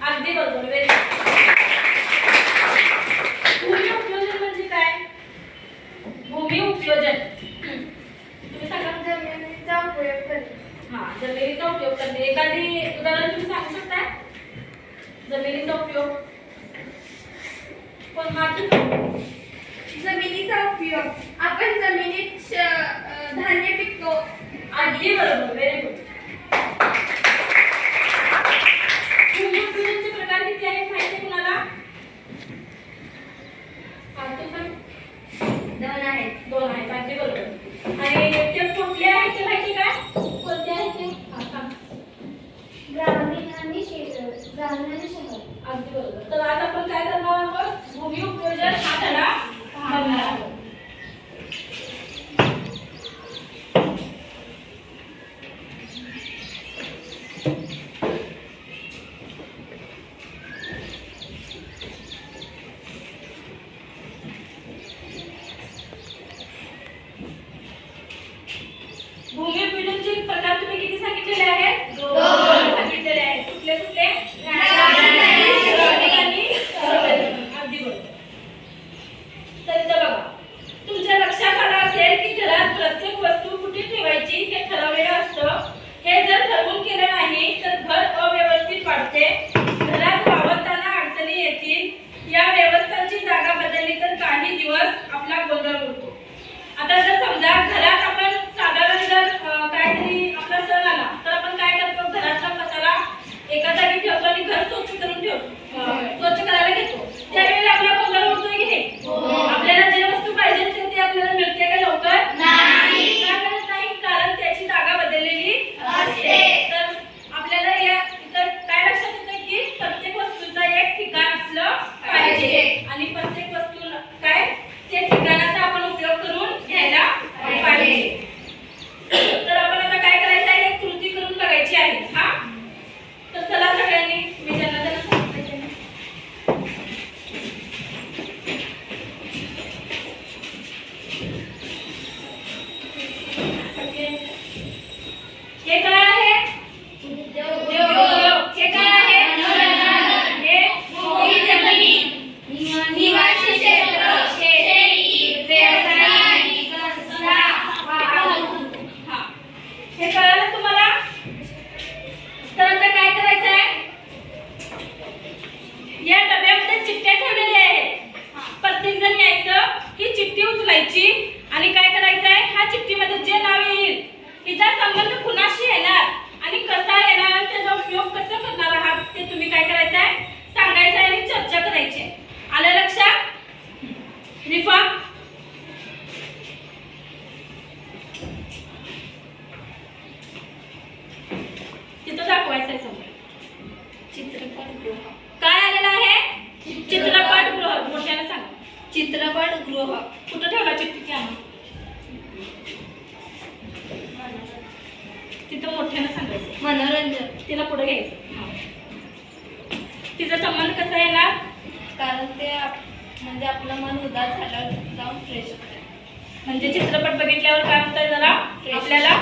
अगदी बरोबर. व्हेरी भूमी उपयोजन म्हणजे काय? भूमी उपयोजन तुम्ही सांगा. जमिनीचा उपयोग करणे. जमिनीचा उपयोग करणे. एखादी उदाहरण तुम्ही सांगू शकता? जमिनीचा उपयोग पण माती. जमिनीचा उपयोग आपण जमिनीत धान्य पिकतो. अगदी बरोबर. Very good. भूमी उपयोजनचे प्रकार किती आहेत माहिती आहे कुणाला? दोन आहेत. अगदी बरोबर. आणि ते कुठले आहेत ते माहिती का? कोणते आहेत ते? सांग. ग्रामीण आणि शहर. अगदी बरोबर. तर आज आपण काय करणार आहोत? भूमी उपयोजन हा धडा बघणार आहोत. भूमी उपयोजनचे प्रकार तुम्ही किती सांगितलेले आहेत? दोन सांगितलेले आहेत. कुठले कुठले? अगदी बरोबर. तर इथं बघा, तुमच्या लक्षात आलं असेल की घरात प्रत्येक वस्तू कुठे ठेवायची हे ठरवलेलं असतं. हे जर ठरवून केलं नाही तर घर अव्यवस्थित वाटते. घरात वावरताना अडचणी येतील. या व्यवस्थांची जागा बदलली तर काही दिवस आपला गोंधळ उडतो. आता जर समजा घरात आपण साधारण जर काहीतरी आपला सण आला तर आपण काय करतो? घरातला पसारा एका जागी ठेवतो आणि घर स्वच्छ करून ठेवतो. स्वच्छ करायला घेतो. त्यावेळी आपला गोंधळ उडतोय की नाही? आपल्याला जे वस्तू पाहिजे असते ते आपल्याला मिळते का लवकर? नाही. का मिळत नाही? कारण त्याची जागा बदललेली असते. तर आपल्याला या इथं काय लक्षात येतं की प्रत्येक वस्तूचं एक ठिकाण असलं पाहिजे आणि प्रत्येक वस्तू काय त्या ठिकाणाचा आपण उपयोग करून घ्यायला पाहिजे. तर आपण आता काय करायचं आहे? एक कृती करून बघायची आहे. हा, तर चला सगळ्यांनी मी ज्यांना त्यांना सांगितलं हे काय आहे? हे काय आहे? हे भूमी जमीन निवासी क्षेत्र. हे कळलं तुम्हाला? तर आता काय करायचं आहे? या डब्यामध्ये चिठ्ठ्या ठेवलेल्या आहेत. प्रत्येक जण यायचं की चिठ्ठी उचलायची आणि काय करायचं आहे? ह्या चिठ्ठीमध्ये जे नाव येईल तिचा संबंध कुणाशी येणार आणि कसा येणार आणि त्याचा उपयोग कसा करणार आहात ते तुम्ही काय करायचं आहे? सांगायचं आहे आणि चर्चा करायची आहे. आलं लक्षात? रिफा तिथं दाखवायचं आहे समोर. चित्रपटगृह. काय आलेलं आहे? चित्रपटगृह. मोठ्याने सांगा. चित्रपटगृह. कुठं ठेवला चिठ्ठी? आणा तिथं मोठ्याने सांगायचं. मनोरंजन. तिला पुढे घ्यायचं. तिचा संबंध कसा येणार? कारण ते म्हणजे आपलं मन उदास झाल्यावर जाऊन फ्रेश होतं. म्हणजे चित्रपट बघितल्यावर काय होतंय? जरा आपल्याला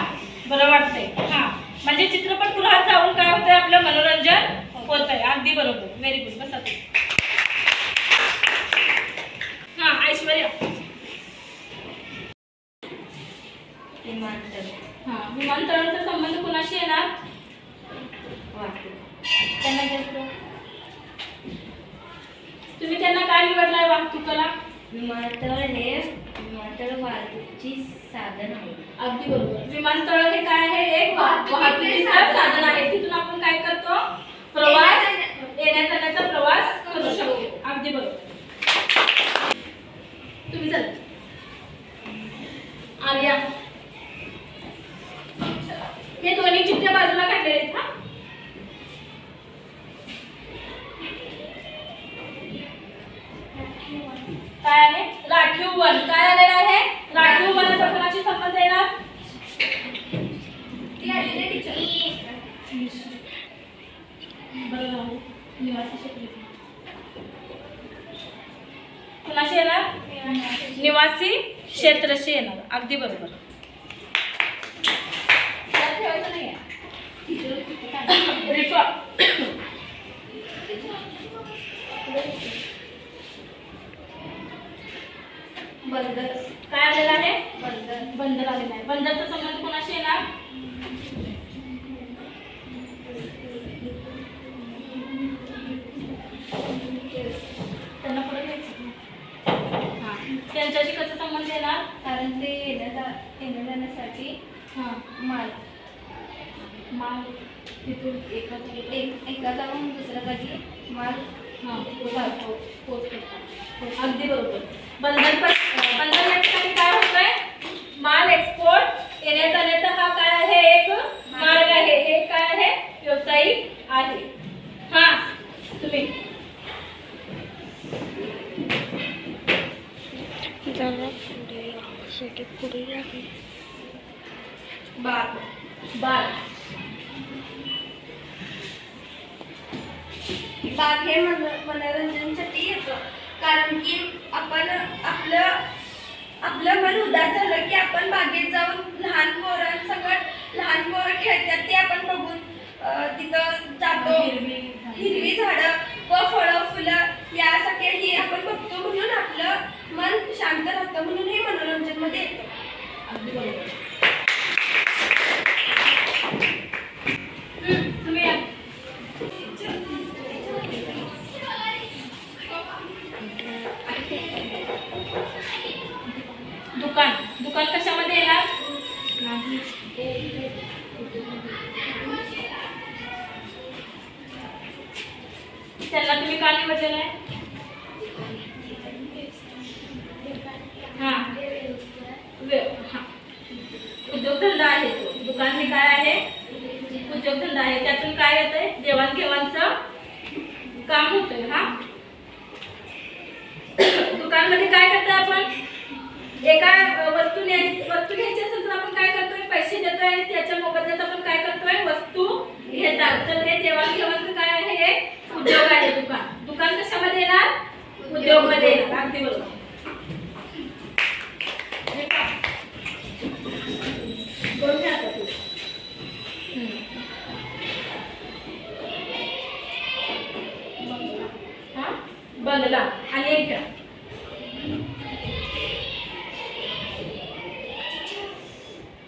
बरं वाटतंय. हा, म्हणजे चित्रपटगृहात जाऊन काय होतंय? आपलं मनोरंजन होतंय. अगदी बरोबर. Very good. बसा तुम्ही. हा, ऐश्वर्या. विमानतळ. विमानतळाचा संबंध कुणाशी येणार? त्यांना घेतो. तुम्ही त्यांना काय निवडलाय वाहतुकाला? विमानतळ हे वाहतुकीची साधन आहे. अगदी बरोबर. विमानतळ हे काय आहे? एक वाहतुकीचं साधन आहे. तिथून आपण काय करतो? प्रवास, येण्या जाण्याचा प्रवास करू शकतो. अगदी बरोबर. तुम्ही चला. आर्या, हे दोन्ही चिठ्ठ्या बाजूला काढलेले आहेत. हा, काय आहे? राखीव वन. काय आलेलं आहे? राखीव वनाचा कोणाशी संबंध येणार? ती आलेली टीचर. बरोबर. निवासी क्षेत्र कुणाशी येणार? निवासी क्षेत्रशी येणार. अगदी बरोबर. ठेवायचं नाही. रिफा बंदर. काय आलेलं आहे? बंदर. बंदर आलेला आहे. बंदरचा संबंध कोणाशी येणार? त्यांना पुढे घ्यायचं. हा, त्यांच्याशी कसा संबंध येणार? कारण ते येण्या जाण्यासाठी माल तिथून एका जाऊन दुसऱ्या जागी माल पोच करतात. अगदी बरोबर. बंदर या ठिकाणी काय होतंय? माल एक्सपोर्ट येण्या जाण्याचा हा काय आहे? एक मार्ग आहे. हे काय आहे? व्यावसायिक आहे. हा, तुम्ही बाग बाग हे मनोरंजनासाठी येतं. कारण की आपण आपलं मन उदास झालं की आपण बागेत जाऊन लहान पोरं खेळतात ते आपण बघून तिथं जातो. हिरवी झाडं व फळं फुलं यासाठी आपण बघतो, म्हणून आपलं मन शांत राहतं, म्हणून हे मनोरंजन मध्ये येतं. अगदी बरोबर. तुम्ही या. दुकान कशामध्ये येणार? त्यांना तुम्ही का निवडलेलं आहे? उद्योगधंदा आहे तो. दुकान हे काय आहे? उद्योगधंदा आहे. त्यातून काय येतंय? देवाणघेवाणचं काम होतंय. हा, दुकानमध्ये काय करतोय आपण? एका वस्तू घ्यायची असेल तर आपण काय करतोय? पैसे देतोय आणि त्याच्या मोबदल्यात आपण काय करतोय? वस्तू घेतात. तर हे देवाणघेवाणचं काय आहे? हे उद्योग आहे. दुकान कशामध्ये येणार? उद्योगमध्ये येणार. अगदी बरोबर. बंगला आणि एक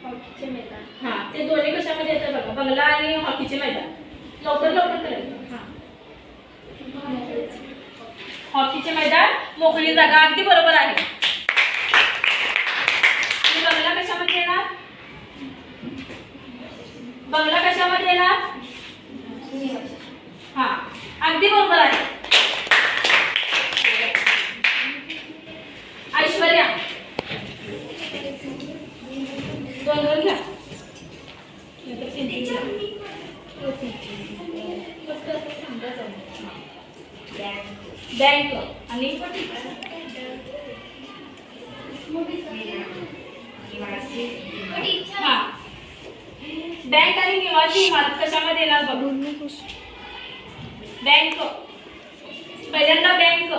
हॉकीचे मैदान. हा, ते दोन्ही कशामध्ये येतं बघा? बंगला आणि हॉकीचे मैदान. लवकर करायचं. हॉकीचे मैदान, मोकळी जागा. अगदी बरोबर आहे. बंगला कशामध्ये येणार? बंगला कशामध्ये येणार? हा, अगदी बरोबर आहे. ऐश्वर्या दोन घ्या. बँक आणि हा, बँक आणि निवासी इमारत कशामध्ये येणार बघू? बँक पहिल्यांदा बँक.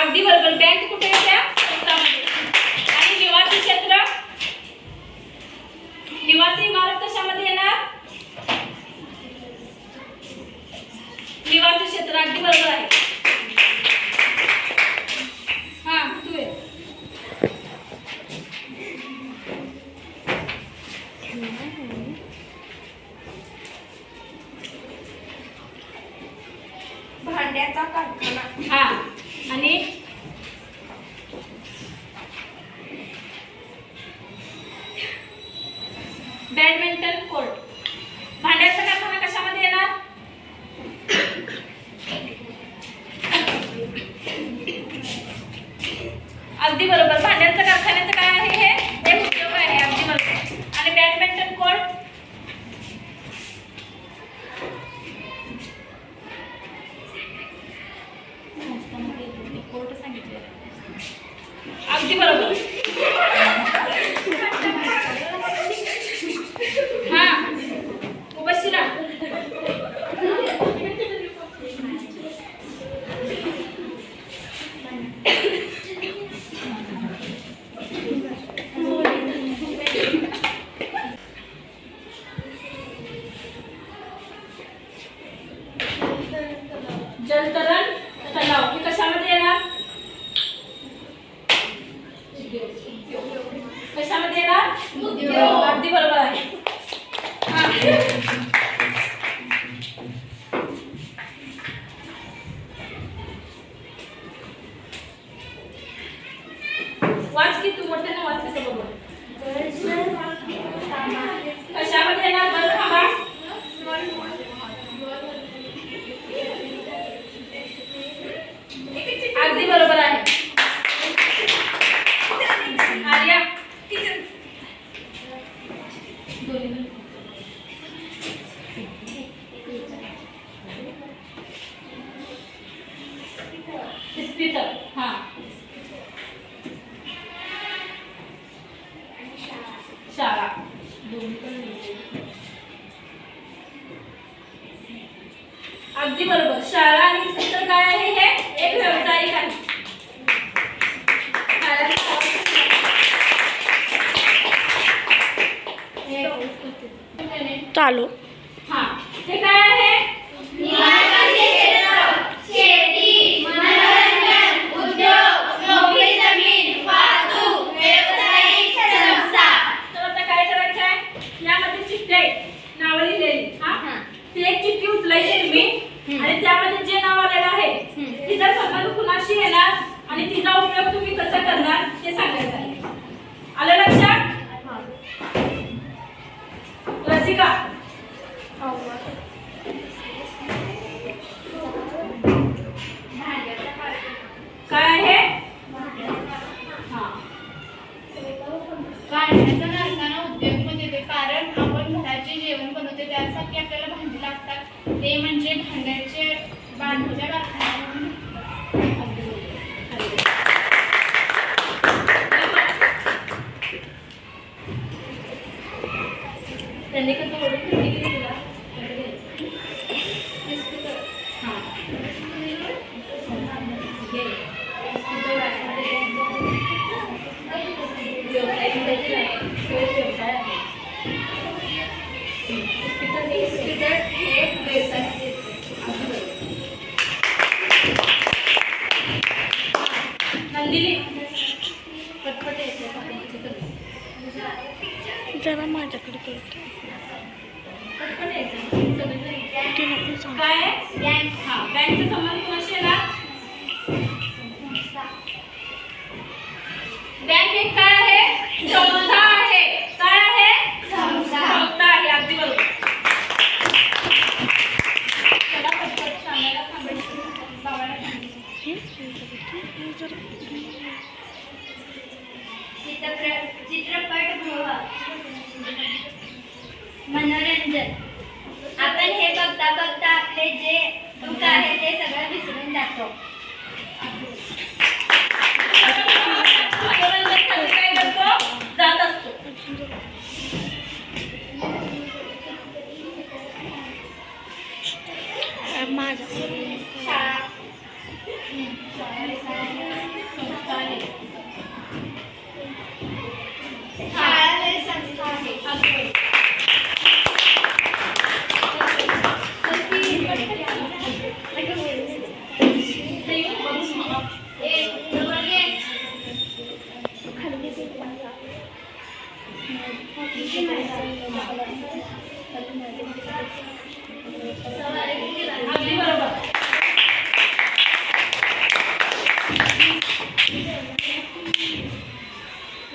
अगदी बरोबर. बँक कुठे येते? आणि निवासी क्षेत्र, निवासी इमारत कशामध्ये येणार? निवासी क्षेत्र. अगदी बरोबर आहे. हा, तू ये. भांड्याचा कारखाना. हा, आणि बॅडमिंटन कोर्ट. भांड्याचा कारखाना कशामध्ये येणार? अगदी बरोबर. भांड्याचा कारखान्याचं काय आहे? हे एक उद्योग आहे. अगदी बरोबर. आणि बॅडमिंटन कोर्ट सांगितले. अगदी बरोबर. हा, उपस्थित राहा. जलतरण तलाव हे कशामध्ये येणार? अगदी बरोबर. शाळा आणि इस्पितळ काय आहे? हे एक व्यावसायिक आहे. चालू. हा, हे काय आहे? शेती, मनोरंजन, उद्योग, मोकळी जमीन, वाहतूक, व्यावसायिक संस्था. तर आता काय करायचं आहे? यामध्ये चिठ्ठी आहे, नावं लिहिलेली. हा, ती एक चिठ्ठी उचलायची तुम्ही आणि त्यामध्ये जे नाव आलेलं आहे तिचा संबंध कुणाशी येणार आणि तिचा उपयोग तुम्ही कसा करणार ते सांगायचं आहे. आलं लक्षात? रसिका, काय आहे? हा, भांड्याचा कारखाना उद्योग पण येते, कारण आपण घराचे जेवण बनवतो त्यासाठी आपल्याला भांडी लागतात. ते म्हणजे भांड्याच्या कारखान्यातून त्यांनी कसं ओळख किती केली तुला? हा. घे. व्यवसाय करायची आहे. तो एक व्यवसाय आहे. इस्पितळ एक व्यवसाय आहे. नंदिनी पटपट येते. जरा माझ्याकडे करतो. पटपट यायचं. ते नको सांग. काय आहे? हा, बँकचा संबंध कुणाशी येणार? बँक एक काय आहे? संस्था आहे. काय आहे? संस्था आहे. अगदी बरोबर. त्याला पटपट सांगायला थांबायचं. लावायला थांबायचं. चित्रपटगृह, मनोरंजन. आपण हे बघता बघता आपले जे दुःख आहे ते सगळं विसरून जातो. मनोरंजनासाठी काय करतो? जात असतो. माझा शाळा, संस्था आहे. शाळा हे संस्था आहे. अगदी बरोबर. अगदी बरोबर.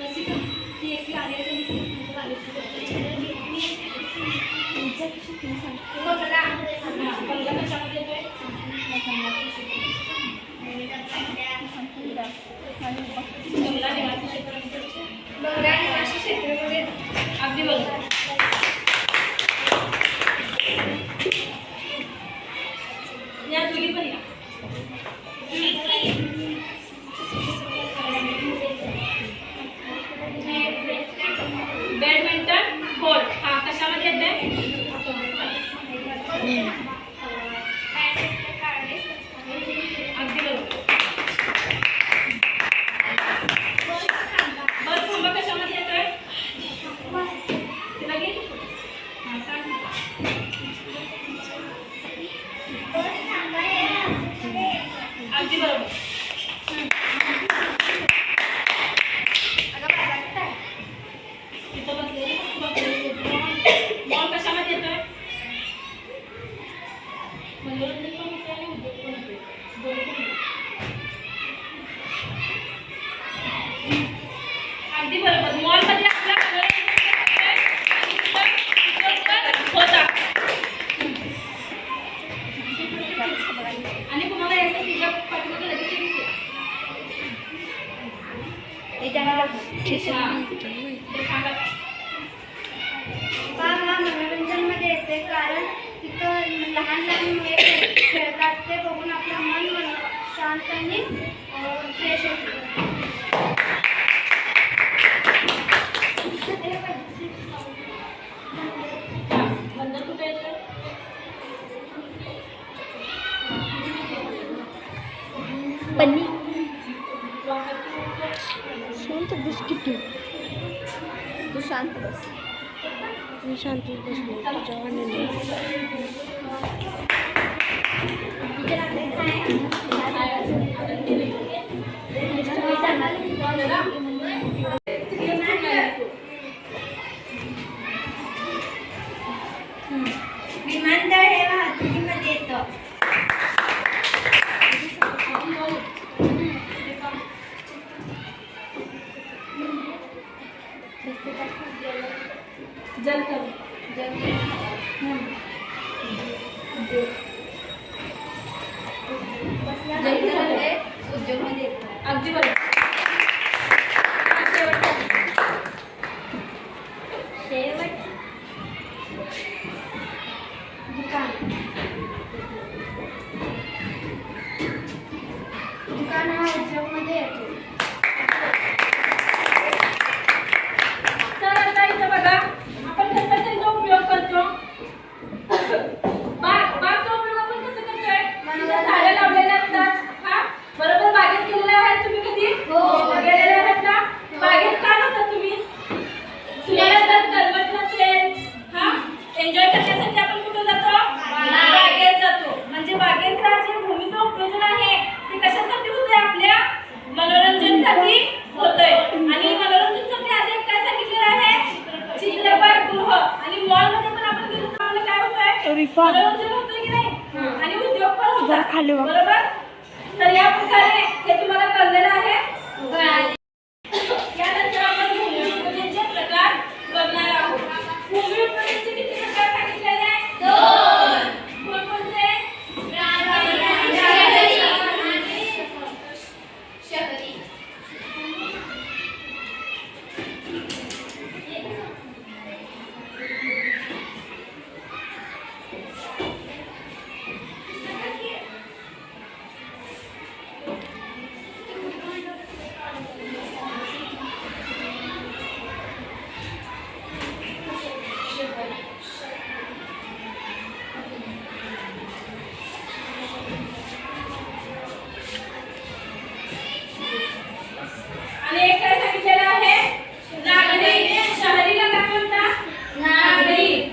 रसिका, ती एक कार्य बंगला कशामध्ये येतोय? बंगला निवासी क्षेत्रामध्ये. बंगाल निवासी क्षेत्रामध्ये अगदी बरोबर. या जुली पण या. Badminton court. हा, कशामध्ये येते? अगदी बरोबर. बस थांबा कशामध्ये येतोय? तिला घे. हा, सांग. अगदी बरोबर. तिथं बसलेली मॉल कशामध्ये येतोय? मनोरंजन पण होते आणि उद्योग पण होते. दोन्ही पण होते. अगदी बरोबर. मॉलमध्ये आपला मनोरंजन होतंय आणि तिथं उद्योग पण होतात. आणि तुम्हाला याचं तिच्या पाठीमागे लगेच दिसेल. ते सांगा. हा मनोरंजनमध्ये येते, कारण तिथं लहान लहान मुले खेळतात ते बघून आपलं मन शांत आणि फ्रेश होतं. बंधन कुठे येतं? बन्नी शांत बस किती तू शांत बस. मी शांतीत बसले तुझ्या वाणीने. विमानतळ हे वाहतुकीमध्ये येतं. जलतरण. उद्योगमध्ये येतं. अगदी बरोबर. दुकान हा उद्योगमध्ये येतो. तर आता इथं बघा आपण कसा त्याचा उपयोग करतो. बागचा उपयोग आपण कसं करतोय. तिथं झाडं लावलेले असतात. हा बरोबर बागेत गेलेले आहेत तुम्ही कधी गेलेले आहेत ना. बागेत का जातात तुम्ही. तुम्हाला जर करमत नसेल हा एन्जॉय करण्यासाठी आपण कुठे जातो बागेत जातो. म्हणजे बागेचा जे भूमीचं उपयोजन आहे ते कशासाठी होतंय आपल्या मनोरंजनासाठी होतंय. आणि मनोरंजनासाठी आधी काय सांगितलेलं आहे चित्रपटगृह आणि मॉलमध्ये पण आपण गेलो तर आपल्याला काय होतंय रिफा मनोरंजन होतंय की नाही आणि उद्योग पण जरा होतात खाली बघ. बरोबर. तर या प्रकारे हे तुम्हाला कळलेलं आहे. यानंतर आपण भूमी उपयोजनाचे प्रकार बघणार आहोत. भूमी उपयोजनाचे किती प्रकार सांगितलेले आहेत 2. कोणकोणते शहरी आणि एक काय सांगितलेलं आहे नागरी. शहरीला काय म्हणतात नागरी.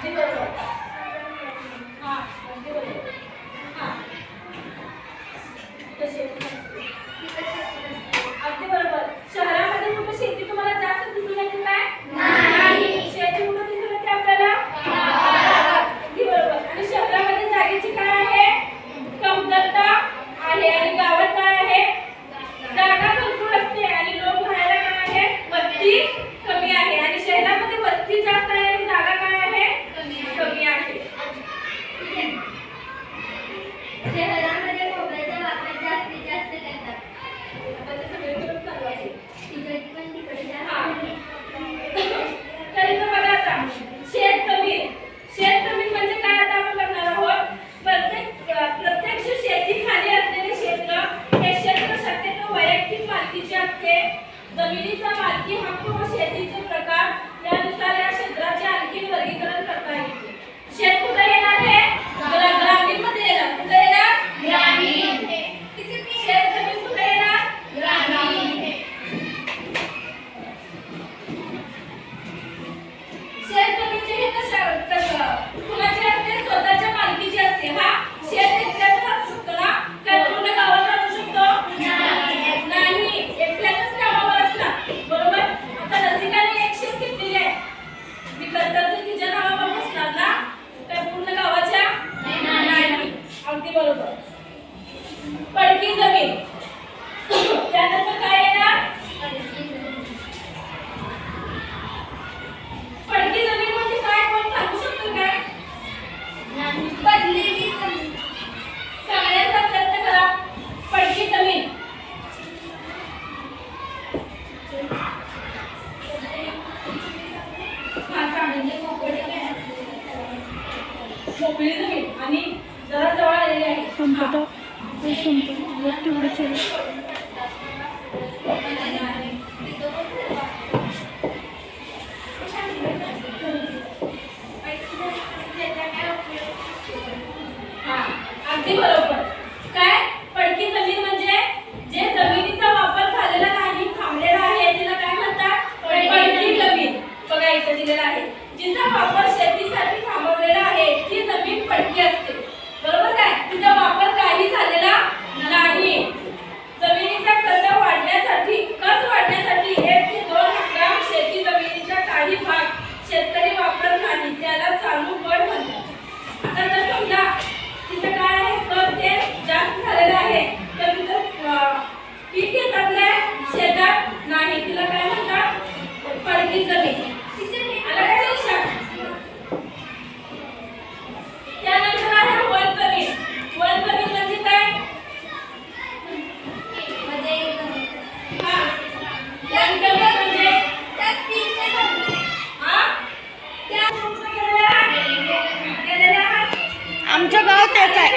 अगदी बरोबर. हा, अगदी बरोबर. हा. तसे. अगदी बरोबर. शहरामध्ये कुठं शेती तुम्हाला जास्त दिसून येते काय? नाही. शेती कुठं दिसून येते आपल्याला? अगदी बरोबर. आणि शहरामध्ये जागेची काय आहे? कमतरता आहे. आणि गावात काय आहे? जागा भरपूर असते आणि लोक राहायला काय आहे? वस्ती कमी आहे. आणि शहरामध्ये वस्ती जास्त आहे आणि जागा काय आहे? कमी आहे. शहरामध्ये मोबाईलचा वापर जास्तीत जास्त करतात. आता ते सगळीकडे चालू आहे. तिकडे पण तिकडे जास्त. हा. तरी तर बघा आता शेत जमीन. शेत जमीन म्हणजे काय आता आपण बघणार आहोत. प्रत्यक्ष शेतीखाली असलेले क्षेत्र हे क्षेत्र शक्यतो वैयक्तिक मालकीचे असते. जमिनीचा मालकी हक्क व शेतीचे प्रकार यानुसार या क्षेत्राचे आणखी वर्गीकरण करता येते. शेत कुठे येणार आहे? ग्रामीण मध्ये येणार. कुठे येणार? ग्रामीण. शेत जमीन कुठे येणार? ग्रामीण. शेत जमीनचे हे कुणाचे असते? स्वतःच्या मालकीची असते. हा शेत एकट्याच असू शकतो ना? काय पूर्ण गावात असू शकतो? नाही. एकट्याच नावावर असणार. बरोबर. आता रसिकाने एक शेत घेतलेली आहे. मी करतात तिच्या नावावर असणार ना? काय पूर्ण गावाच्या? नाही. अगदी बरोबर. पडकी जमीन. त्यानंतर काय येणार? पडकी जमीन म्हणजे काय? कोण सांगू शकतो काय? बदलेली जमीन. सांगण्याचा प्रयत्न करा. पडकी जमीन. हा, सांगणे मोकळी जमीन आणि जरा जवळ आलेली आहे. संपदा संपदा तेवढंच आहे. हा, अगदी बरोबर. काय? पडकी जमीन म्हणजे जे जमिनीचा वापर झालेला नाही, थांबलेला आहे, तिला काय म्हणतात? पडकी जमीन. बघा इथे दिलेला आहे. जिचा वापर शेतीसाठी थांबवलेला आहे ती जमीन पडकी असते. बरोबर काय? तिचा वापर काही झालेला नाही. जमिनीचा कस वाढण्यासाठी 1 ते 2 हेक्टर शेती जमिनीचा काही भाग शेतकरी वापरत नाही, त्याला चालू गट म्हणतात. आता जर समजा तिथे काय आहे? कस ते जास्त झालेलं आहे तर तिथं पीक येतात नाही शेतात नाही, तिला काय म्हणतात? पडकी जमीन. आलं काय लक्षात? त्यानंतर आहे वन जमीन. वन जमीन म्हणजे काय? हा, वन जमीन म्हणजे त्यात पीक नाही बनलं. हा, त्या तुमचं गेलेलं आहे. आमचं गाव त्याच आहे.